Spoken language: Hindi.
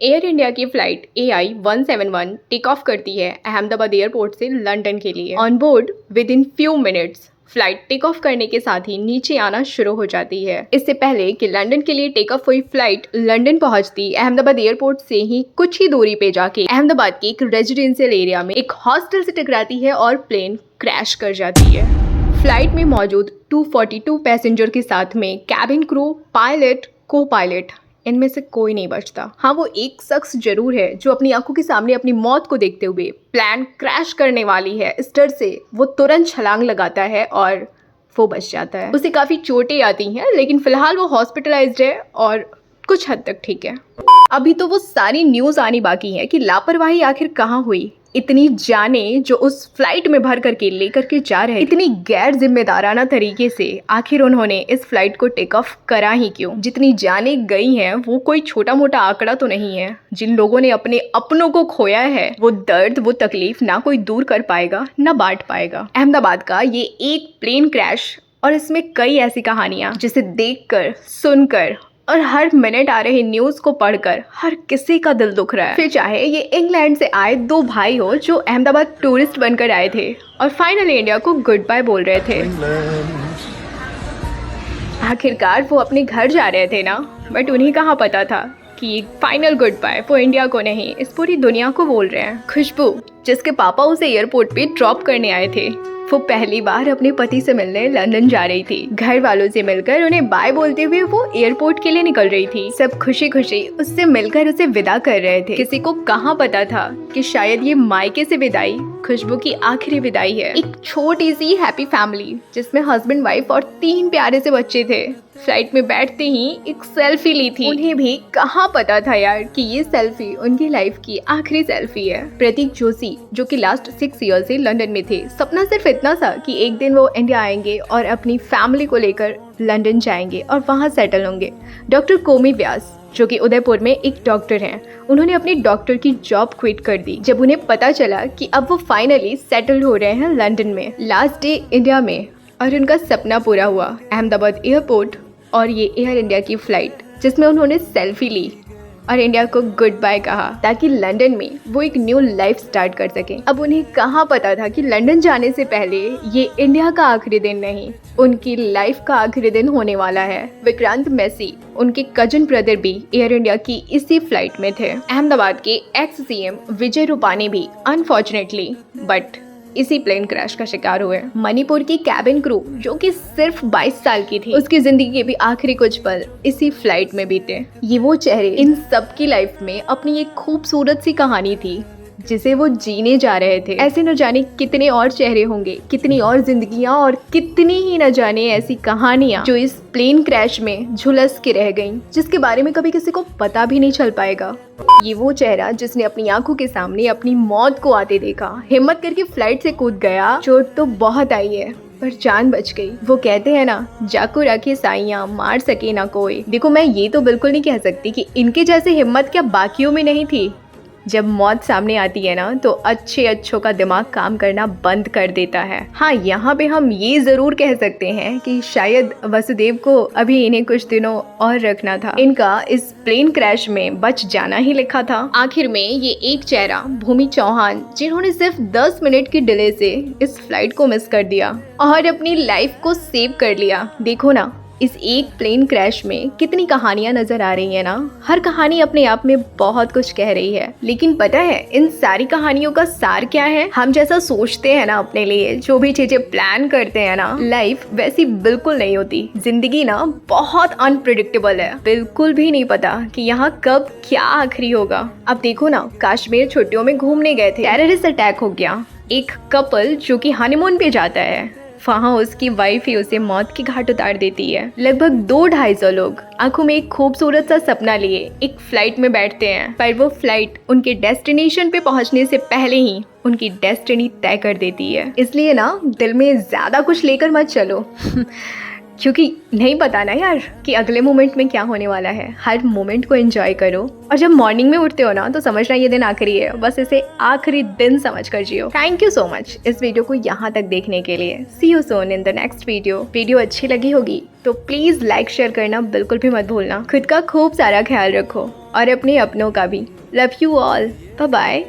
एयर इंडिया की फ्लाइट AI 171 टेक ऑफ करती है अहमदाबाद एयरपोर्ट से लंदन के लिए। On board with in few minutes flight take off करने के साथ ही नीचे आना शुरू हो जाती है। इससे पहले कि लंदन के लिए टेक ऑफ हुई फ्लाइट लंदन पहुंचती, अहमदाबाद एयरपोर्ट से ही कुछ ही दूरी पे जाके अहमदाबाद के एक रेजिडेंशियल एरिया में एक हॉस्टल से टकराती है और प्लेन क्रैश कर जाती है। फ्लाइट में मौजूद 242 पैसेंजर के साथ में कैबिन क्रू, पायलट, को पायलट, इनमें से कोई नहीं बचता। हाँ, वो एक शख्स जरूर है जो अपनी आंखों के सामने अपनी मौत को देखते हुए प्लेन क्रैश करने वाली है इस डर से वो तुरंत छलांग लगाता है और वो बच जाता है। उसे काफ़ी चोटें आती हैं, लेकिन फिलहाल वो हॉस्पिटलाइज्ड है और कुछ हद तक ठीक है। अभी तो वो सारी न्यूज़ आनी बाकी है कि लापरवाही आखिर कहाँ हुई। इतनी जाने जो उस फ्लाइट में भर करके लेकर के जा रहे, इतनी गैर जिम्मेदाराना तरीके से आखिर उन्होंने इस फ्लाइट को टेक ऑफ करा ही क्यों। जितनी जाने गई हैं वो कोई छोटा मोटा आंकड़ा तो नहीं है। जिन लोगों ने अपने अपनों को खोया है वो दर्द, वो तकलीफ ना कोई दूर कर पाएगा ना बांट पाएगा। अहमदाबाद का ये एक प्लेन क्रैश और इसमें कई ऐसी कहानियां जिसे देखकर, सुनकर और हर मिनट आ रहे न्यूज़ को पढ़कर हर किसी का दिल दुख रहा है। फिर चाहे ये इंग्लैंड से आए दो भाई हो जो अहमदाबाद टूरिस्ट बनकर आए थे और फाइनली इंडिया को गुड बाय बोल रहे थे। आखिरकार वो अपने घर जा रहे थे ना, बट उन्हें कहाँ पता था कि फाइनल गुड बाय वो इंडिया को नहीं, इस पूरी दुनिया को बोल रहे हैं। खुशबू, जिसके पापा उसे एयरपोर्ट पे ड्रॉप करने आए थे, वो पहली बार अपने पति से मिलने लंदन जा रही थी। घर वालों से मिलकर उन्हें बाय बोलते हुए वो एयरपोर्ट के लिए निकल रही थी। सब खुशी खुशी उससे मिलकर उसे विदा कर रहे थे। किसी को कहाँ पता था कि शायद ये मायके से विदाई खुशबू की आखिरी विदाई है। एक छोटी सी हैप्पी फैमिली जिसमें हस्बैंड, वाइफ और 3 प्यारे से बच्चे थे, फ्लाइट में बैठते ही एक सेल्फी ली थी। उन्हें भी कहाँ पता था यार कि ये सेल्फी उनकी लाइफ की आखिरी सेल्फी है। प्रतीक जोशी, जो कि लास्ट 6 ईयर से लंदन में थे, सपना सिर्फ इतना था कि एक दिन वो इंडिया आएंगे और अपनी फैमिली को लेकर लंदन जाएंगे और वहाँ सेटल होंगे। डॉक्टर कोमी व्यास, जो कि उदयपुर में एक डॉक्टर हैं, उन्होंने अपनी डॉक्टर की जॉब क्विट कर दी जब उन्हें पता चला कि अब वो फाइनली सेटल हो रहे हैं लंदन में। लास्ट डे इंडिया में और उनका सपना पूरा हुआ। अहमदाबाद एयरपोर्ट और ये एयर इंडिया की फ्लाइट जिसमें उन्होंने सेल्फी ली और इंडिया को गुड बाय कहा ताकि लंदन में वो एक न्यू लाइफ स्टार्ट कर सके। अब उन्हें कहाँ पता था कि लंदन जाने से पहले ये इंडिया का आखिरी दिन नहीं, उनकी लाइफ का आखिरी दिन होने वाला है। विक्रांत मैसी, उनके कजन ब्रदर भी एयर इंडिया की इसी फ्लाइट में थे। अहमदाबाद के एक्स CM विजय रूपानी भी अनफॉर्चुनेटली बट इसी प्लेन क्रैश का शिकार हुए। मणिपुर की कैबिन क्रू, जो कि सिर्फ 22 साल की थी, उसकी जिंदगी के भी आखिरी कुछ पल इसी फ्लाइट में बीते। ये वो चेहरे, इन सबकी लाइफ में अपनी एक खूबसूरत सी कहानी थी जिसे वो जीने जा रहे थे। ऐसे न जाने कितने और चेहरे होंगे, कितनी और जिंदगियां और कितनी ही न जाने ऐसी कहानियां जो इस प्लेन क्रैश में झुलस के रह गईं, जिसके बारे में कभी किसी को पता भी नहीं चल पाएगा। ये वो चेहरा जिसने अपनी आंखों के सामने अपनी मौत को आते देखा, हिम्मत करके फ्लाइट से कूद गया। चोट तो बहुत आई है पर जान बच गई। वो कहते हैं ना, जाको रखे साइयां मार सके ना कोई। देखो, मैं ये तो बिल्कुल नहीं कह सकती कि इनके जैसी हिम्मत क्या बाकियों में नहीं थी। जब मौत सामने आती है ना तो अच्छों का दिमाग काम करना बंद कर देता है। हाँ, यहाँ पे हम ये जरूर कह सकते हैं कि शायद वसुदेव को अभी इन्हें कुछ दिनों और रखना था। इनका इस प्लेन क्रैश में बच जाना ही लिखा था। आखिर में ये एक चेहरा भूमि चौहान, जिन्होंने सिर्फ 10 मिनट की डिले से इस फ्लाइट को मिस कर दिया और अपनी लाइफ को सेव कर लिया। देखो ना, इस एक प्लेन क्रैश में कितनी कहानियां नजर आ रही है ना। हर कहानी अपने आप में बहुत कुछ कह रही है, लेकिन पता है इन सारी कहानियों का सार क्या है? हम जैसा सोचते हैं ना अपने लिए, जो भी चीजें प्लान करते हैं ना, लाइफ वैसी बिल्कुल नहीं होती। जिंदगी ना बहुत अनप्रिडिक्टेबल है, बिल्कुल भी नहीं पता कि यहाँ कब क्या आखिरी होगा। अब देखो ना, कश्मीर छुट्टियों में घूमने गए थे, टेररिस्ट अटैक हो गया। एक कपल जो कि हनीमून पे जाता है, वहाँ उसकी वाइफ ही उसे मौत के घाट उतार देती है। लगभग 200-250 लोग आंखों में एक खूबसूरत सा सपना लिए एक फ्लाइट में बैठते हैं, पर वो फ्लाइट उनके डेस्टिनेशन पे पहुंचने से पहले ही उनकी डेस्टिनी तय कर देती है। इसलिए ना, दिल में ज्यादा कुछ लेकर मत चलो। क्योंकि नहीं पता ना यार कि अगले मोमेंट में क्या होने वाला है। हर मोमेंट को एंजॉय करो, और जब मॉर्निंग में उठते हो ना तो समझना ये दिन आखिरी है, बस इसे आखिरी दिन समझ कर जियो। थैंक यू सो मच इस वीडियो को यहाँ तक देखने के लिए। See you soon in the next video अच्छी लगी होगी तो प्लीज़ लाइक शेयर करना बिल्कुल भी मत भूलना। खुद का खूब सारा ख्याल रखो और अपने अपनों का भी। Love you all, bye bye.